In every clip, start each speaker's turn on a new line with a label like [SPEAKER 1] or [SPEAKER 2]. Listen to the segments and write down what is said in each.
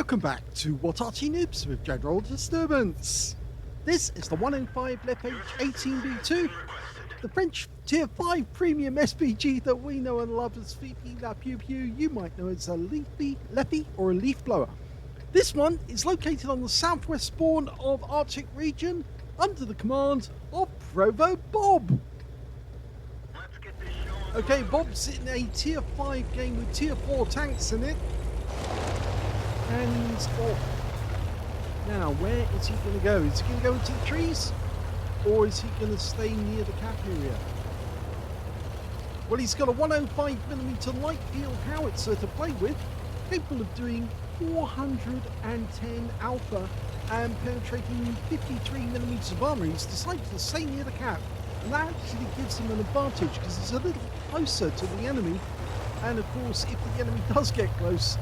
[SPEAKER 1] Welcome back to What Arty Noobs with General Disturbance. This is the 105 leFH18B2, the French Tier 5 premium SPG that we know and love as VP La Pew Pew. You might know as a leFhy or a leaf blower. This one is located on the southwest spawn of Arctic region under the command of ProvoBob. Okay, Bob's in a Tier 5 game with Tier 4 tanks in it. And he's off. Now, where is he going to go? Is he going to go into the trees? Or is he going to stay near the cap area? Well, he's got a 105mm light field howitzer to play with, capable of doing 410 alpha and penetrating 53mm of armor. He's decided to stay near the cap, and that actually gives him an advantage because he's a little closer to the enemy. And of course, if the enemy does get close,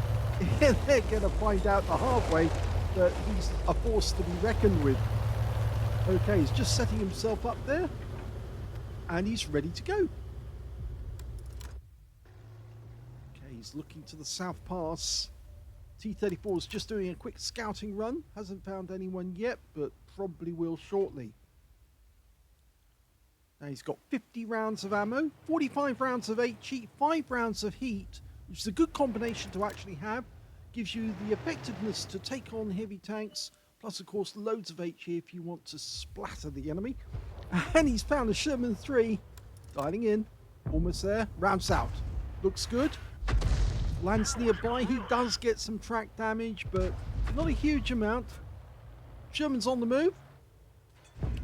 [SPEAKER 1] they're going to find out the hard way that he's a force to be reckoned with. Okay, he's just setting himself up there, and he's ready to go. Okay, he's looking to the south pass. T-34 is just doing a quick scouting run. Hasn't found anyone yet, but probably will shortly. Now he's got 50 rounds of ammo, 45 rounds of HE, 5 rounds of heat, which is a good combination to actually have. Gives you the effectiveness to take on heavy tanks, plus of course loads of HE if you want to splatter the enemy. And he's found a Sherman 3, dialing in, almost there, rounds out. Looks good. Lands nearby, he does get some track damage, but not a huge amount. Sherman's on the move.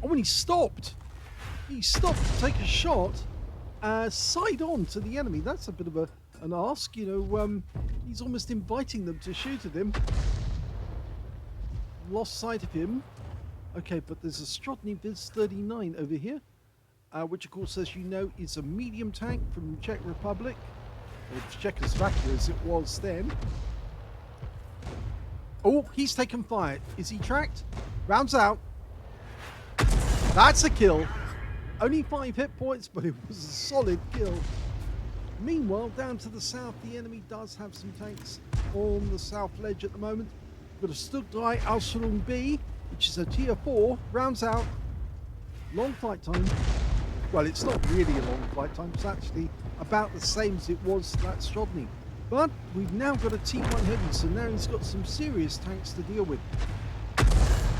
[SPEAKER 1] Oh, and he stopped. He stopped to take a shot, side on to the enemy. That's a bit of an ask, you know. He's almost inviting them to shoot at him. Lost sight of him. Okay, but there's a Strodny Viz 39 over here, which of course, as you know, is a medium tank from the Czech Republic, or Czechoslovakia as it was then. Oh, he's taken fire. Is he tracked? Rounds out. That's a kill. Only 5 hit points, but it was a solid kill. Meanwhile, down to the south, the enemy does have some tanks on the south ledge at the moment. Got a Stuttgart Aslains B, which is a Tier 4, rounds out. Long flight time. Well, it's not really a long flight time. It's actually about the same as it was that Strodny. But we've now got a T1 Heavy, so now he's got some serious tanks to deal with.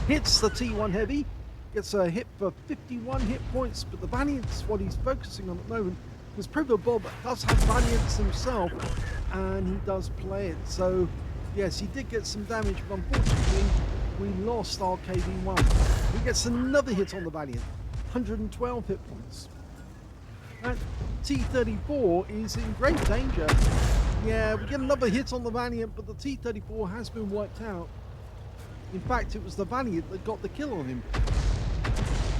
[SPEAKER 1] Hits the T1 Heavy. Gets a hit for 51 hit points, but the Valiant's what he's focusing on at the moment, because ProvoBob does have Valiants himself, and he does play it. So, yes, he did get some damage, but unfortunately, we lost our KV-1. He gets another hit on the Valiant, 112 hit points. And T-34 is in great danger. Yeah, we get another hit on the Valiant, but the T-34 has been wiped out. In fact, it was the Valiant that got the kill on him.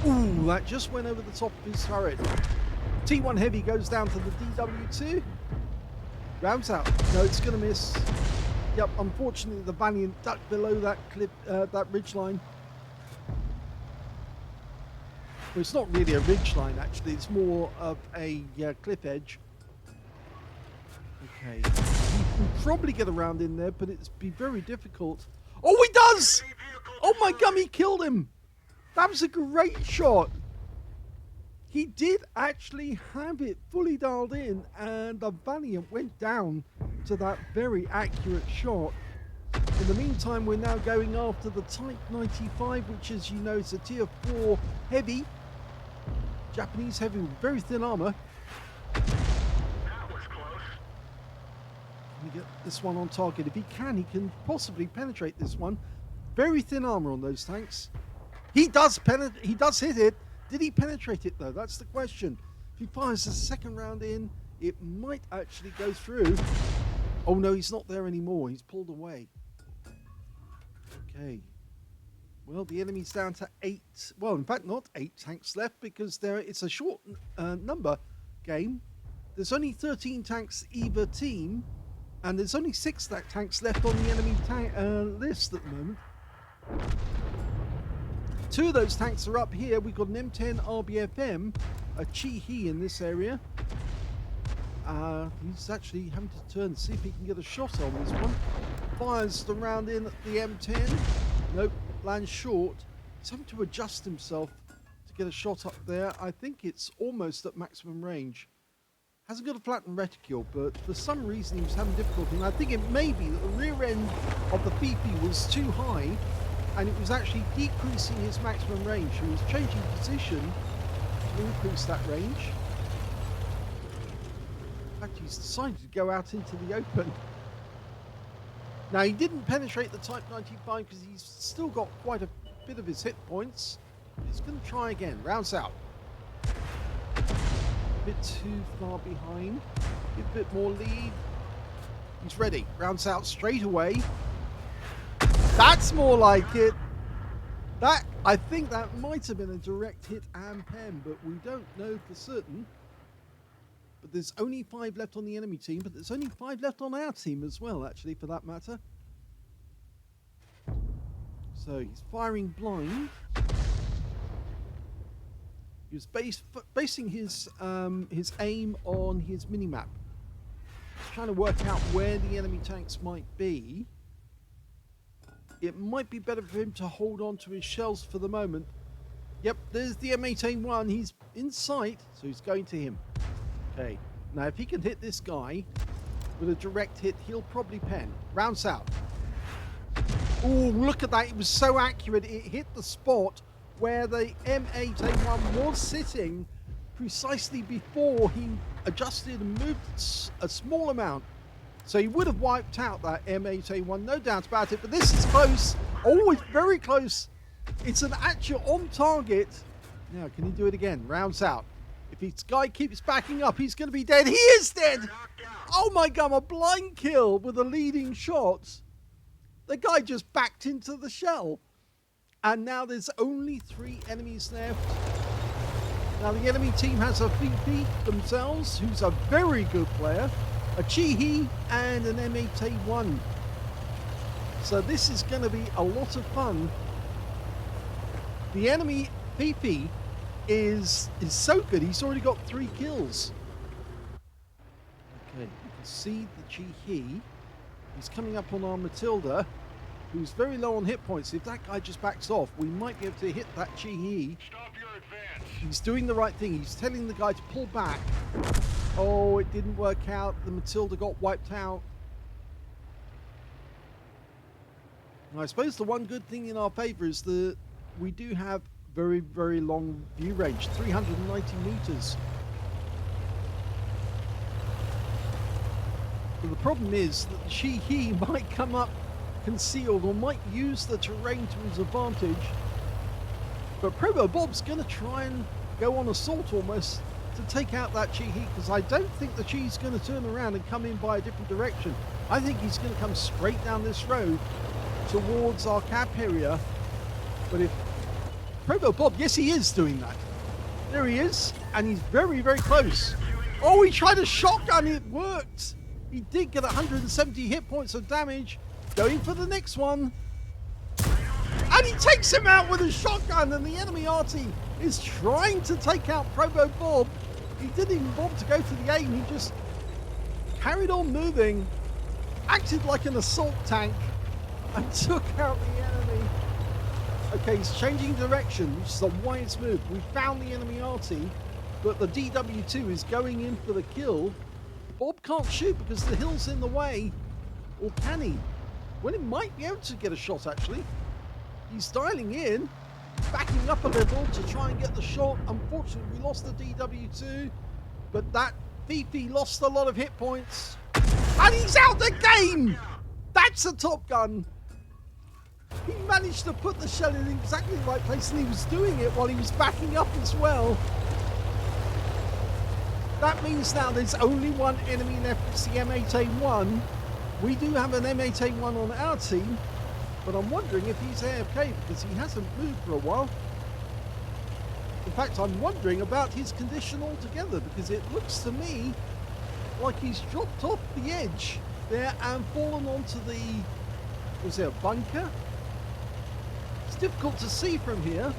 [SPEAKER 1] Ooh, that just went over the top of his turret. T1 Heavy goes down to the DW2. Rounds out. No, it's going to miss. Yep, unfortunately, the Valiant ducked below that that ridgeline. Well, it's not really a ridgeline, actually. It's more of a cliff edge. Okay. He can probably get around in there, but it'd be very difficult. Oh, he does! Oh my gum, he killed him! That was a great shot. He did actually have it fully dialed in, and the Valiant went down to that very accurate shot. In the meantime, we're now going after the Type 95, which, as you know, is a Tier 4 heavy. Japanese heavy with very thin armor.
[SPEAKER 2] That was close.
[SPEAKER 1] Can we get this one on target? If he can possibly penetrate this one. Very thin armor on those tanks. He does hit it. Did he penetrate it though? That's the question. If he fires a second round in, it might actually go through. Oh no, he's not there anymore. He's pulled away. Okay. Well, the enemy's down to 8. Well, in fact, not 8 tanks left because it's a short number game. There's only 13 tanks either team, and there's only 6 tanks left on the enemy list at the moment. 2 of those tanks are up here. We've got an M10 RBFM, a Chi-He in this area. He's actually having to turn to see if he can get a shot on this one. Fires the round in at the M10. Nope, lands short. He's having to adjust himself to get a shot up there. I think it's almost at maximum range. Hasn't got a flattened reticule, but for some reason he was having difficulty. And I think it may be that the rear end of the Fifi was too high, and it was actually decreasing his maximum range. So he was changing position to increase that range. In fact, he's decided to go out into the open. Now, he didn't penetrate the Type 95 because he's still got quite a bit of his hit points. He's going to try again. Rounds out. A bit too far behind. Give a bit more lead. He's ready. Rounds out straight away. That's more like it. That, I think that might have been a direct hit and pen, but we don't know for certain. But there's only 5 left on the enemy team, but there's only 5 left on our team as well, actually, for that matter. So he's firing blind. He was basing his aim on his minimap. He's trying to work out where the enemy tanks might be. It might be better for him to hold on to his shells for the moment. Yep, there's the M18-1. He's in sight, so he's going to him. Okay, now if he can hit this guy with a direct hit, he'll probably pen. Rounds out. Oh, look at that. It was so accurate. It hit the spot where the M8A1 was sitting precisely before he adjusted and moved a small amount. So he would have wiped out that M8A1, no doubt about it. But this is close. Oh, it's very close. It's an actual on target. Now, can he do it again? Rounds out. If this guy keeps backing up, he's going to be dead. He is dead! Oh my God, a blind kill with a leading shot. The guy just backed into the shell. And now there's only 3 enemies left. Now the enemy team has a VP themselves, who's a very good player, a Chihi and an M8A1. So this is going to be a lot of fun. The enemy VP is so good. He's already got 3 kills. Okay, you can see the Chihi. He's coming up on our Matilda, who's very low on hit points. If that guy just backs off, we might be able to hit that Chihi.
[SPEAKER 2] Stop your advance.
[SPEAKER 1] He's doing the right thing. He's telling the guy to pull back. Oh, it didn't work out. The Matilda got wiped out. Now, I suppose the one good thing in our favor is that we do have very, very long view range, 390 meters. But the problem is that the Shihi might come up concealed or might use the terrain to his advantage. But ProvoBob's going to try and go on assault almost to take out that Chihi, because I don't think the Chihi's going to turn around and come in by a different direction. I think he's going to come straight down this road towards our cap area. But if ProvoBob, yes, he is doing that. There he is, and he's very, very close. Oh, he tried a shotgun, it worked. He did get 170 hit points of damage. Going for the next one. And he takes him out with a shotgun, and the enemy Arty is trying to take out ProvoBob. He didn't even bother to go for the aim. He just carried on moving, acted like an assault tank, and took out the enemy. Okay, he's changing direction, which is a wise move. We found the enemy Arty, but the DW2 is going in for the kill. Bob can't shoot because the hill's in the way. Or can he? Well, he might be able to get a shot, actually. He's dialing in, backing up a little to try and get the shot. Unfortunately, we lost the DW2, but that Fifi lost a lot of hit points. And he's out the game! That's a Top Gun. He managed to put the shell in exactly the right place, and he was doing it while he was backing up as well. That means now there's only one enemy left. It's the M8A1. We do have an M8A1 on our team, but I'm wondering if he's AFK because he hasn't moved for a while. In fact, I'm wondering about his condition altogether, because it looks to me like he's dropped off the edge there and fallen onto the... Was there a bunker? It's difficult to see from here.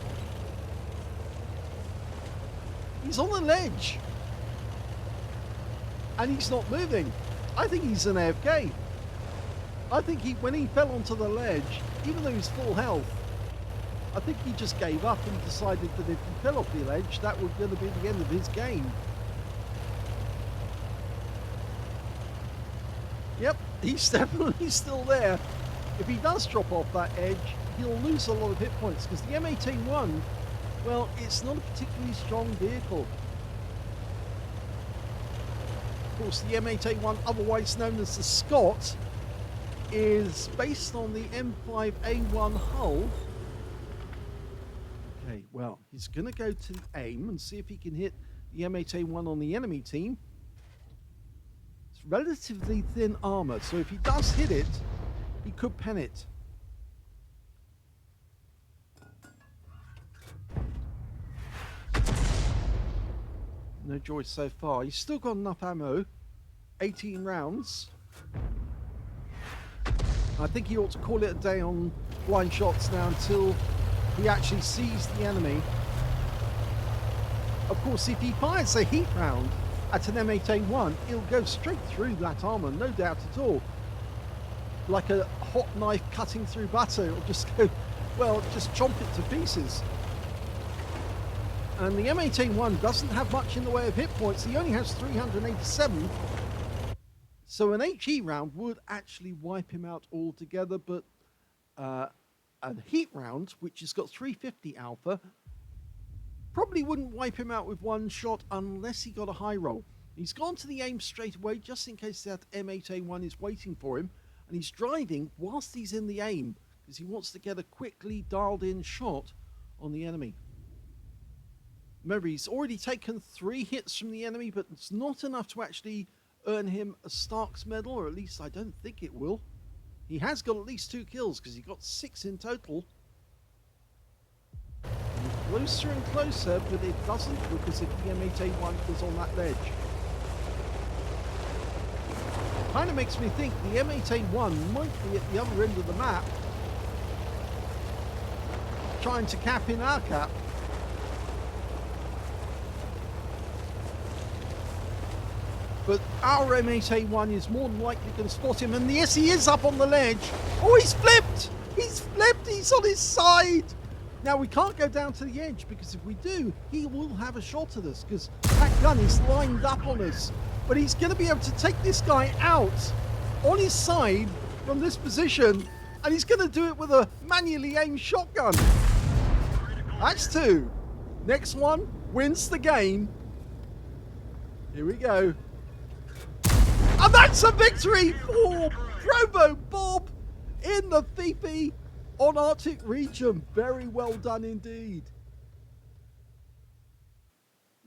[SPEAKER 1] He's on the ledge. And he's not moving. I think he's an AFK. I think when he fell onto the ledge, even though he's full health, I think he just gave up and decided that if he fell off the ledge, that was going to be the end of his game. Yep, he's definitely still there. If he does drop off that edge, he'll lose a lot of hit points because the M18-1, well, it's not a particularly strong vehicle. Of course, the M8A1, otherwise known as the Scott, is based on the M5A1 hull. Okay, well, he's going to go to aim and see if he can hit the M8A1 on the enemy team. It's relatively thin armor, so if he does hit it, he could pen it. No joy so far. He's still got enough ammo. 18 rounds. I think he ought to call it a day on blind shots now until he actually sees the enemy. Of course, if he fires a heat round at an M8A1, it'll go straight through that armor, no doubt at all. Like a hot knife cutting through butter, it'll just go, well, just chomp it to pieces. And the M8A1 doesn't have much in the way of hit points. He only has 387. So an HE round would actually wipe him out altogether, but a heat round, which has got 350 alpha, probably wouldn't wipe him out with one shot unless he got a high roll. He's gone to the aim straight away, just in case that M8A1 is waiting for him, and he's driving whilst he's in the aim, because he wants to get a quickly dialed-in shot on the enemy. Remember, he's already taken 3 hits from the enemy, but it's not enough to actually earn him a Stark's medal, or at least I don't think it will. He has got at least 2 kills, because he got 6 in total. And closer and closer, but it doesn't look as if the M8A1 was on that ledge. Kind of makes me think the M8A1 might be at the other end of the map, trying to cap in our cap. But our M8A1 is more than likely going to spot him. And yes, he is up on the ledge. Oh, he's flipped! He's flipped! He's on his side! Now, we can't go down to the edge, because if we do, he will have a shot at us, because that gun is lined up on us. But he's going to be able to take this guy out on his side from this position, and he's going to do it with a manually aimed shotgun. That's 2. Next one wins the game. Here we go. And that's a victory for ProvoBob in the Fifi on Arctic region. Very well done indeed.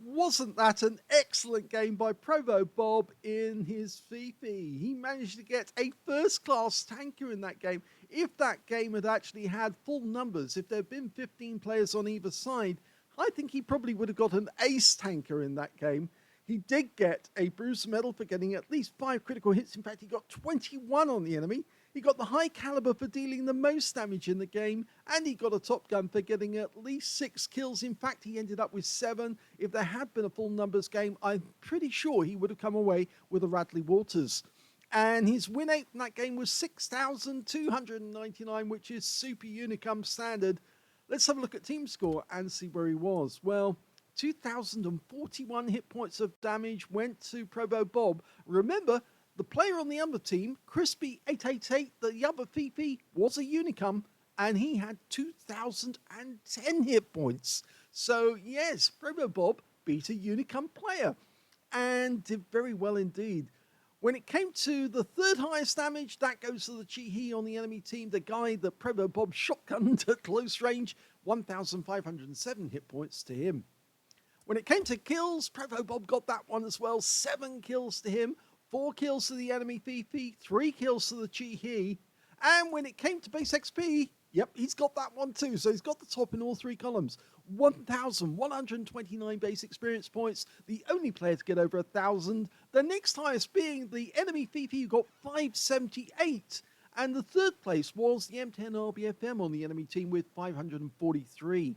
[SPEAKER 1] Wasn't that an excellent game by ProvoBob in his Fifi? He managed to get a first-class tanker in that game. If that game had actually had full numbers, if there had been 15 players on either side, I think he probably would have got an ace tanker in that game. He did get a Bruiser medal for getting at least 5 critical hits. In fact, he got 21 on the enemy. He got the high caliber for dealing the most damage in the game, and he got a top gun for getting at least 6 kills. In fact, he ended up with 7. If there had been a full numbers game, I'm pretty sure he would have come away with a Radley Waters. And his win rate in that game was 6,299, which is super Unicum standard. Let's have a look at team score and see where he was. Well, 2,041 hit points of damage went to ProvoBob. Remember, the player on the other team, Crispy888, the other Fifi, was a Unicum, and he had 2,010 hit points. So, yes, ProvoBob beat a Unicum player, and did very well indeed. When it came to the 3rd highest damage, that goes to the Chihi on the enemy team, the guy that ProvoBob shotgunned at close range, 1,507 hit points to him. When it came to kills, ProvoBob got that one as well. 7 kills to him, 4 kills to the enemy Fifi, 3 kills to the Chihi. And when it came to base XP, yep, he's got that one too. So he's got the top in all 3 columns. 1,129 base experience points. The only player to get over 1,000. The next highest being the enemy Fifi, who got 578. And the 3rd place was the M10 RBFM on the enemy team with 543.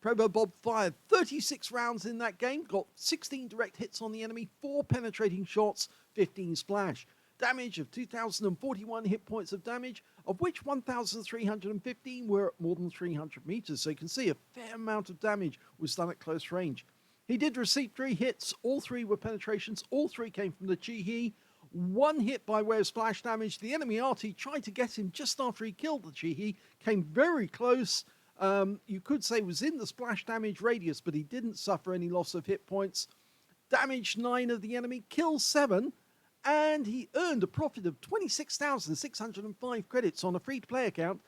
[SPEAKER 1] ProvoBob fired 36 rounds in that game, got 16 direct hits on the enemy, 4 penetrating shots, 15 splash. damage of 2,041 hit points of damage, of which 1,315 were at more than 300 meters. So you can see a fair amount of damage was done at close range. He did receive 3 hits. All 3 were penetrations. All 3 came from the Chi-He. 1 hit by way of splash damage. The enemy Arty tried to get him just after he killed the Chi-He. Came very close. You could say was in the splash damage radius, but he didn't suffer any loss of hit points. Damaged 9 of the enemy. Killed 7. And he earned a profit of 26,605 credits on a free-to-play account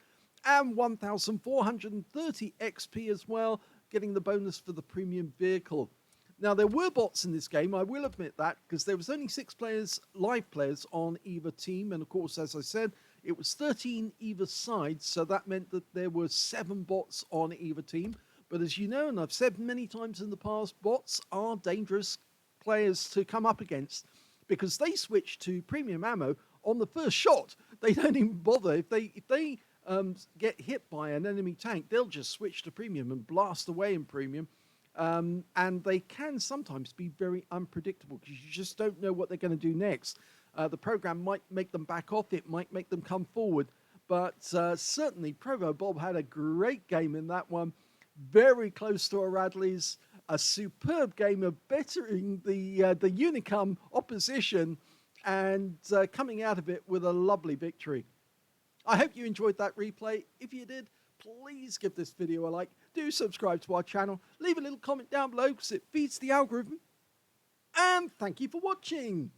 [SPEAKER 1] and 1,430 XP as well, getting the bonus for the premium vehicle. Now, there were bots in this game, I will admit that, because there was only 6 players, live players, on either team. And of course, as I said, it was 13 either side, so that meant that there were 7 bots on either team. But as you know, and I've said many times in the past, bots are dangerous players to come up against, because they switch to premium ammo on the first shot. They don't even bother. If they get hit by an enemy tank, they'll just switch to premium and blast away in premium. And they can sometimes be very unpredictable because you just don't know what they're going to do next. The program might make them back off. It might make them come forward. But certainly, ProvoBob had a great game in that one. Very close to Aslains. A superb game of bettering the Unicum opposition and coming out of it with a lovely victory. I hope you enjoyed that replay. If you did, please give this video a like. Do subscribe to our channel. Leave a little comment down below because it feeds the algorithm. And thank you for watching.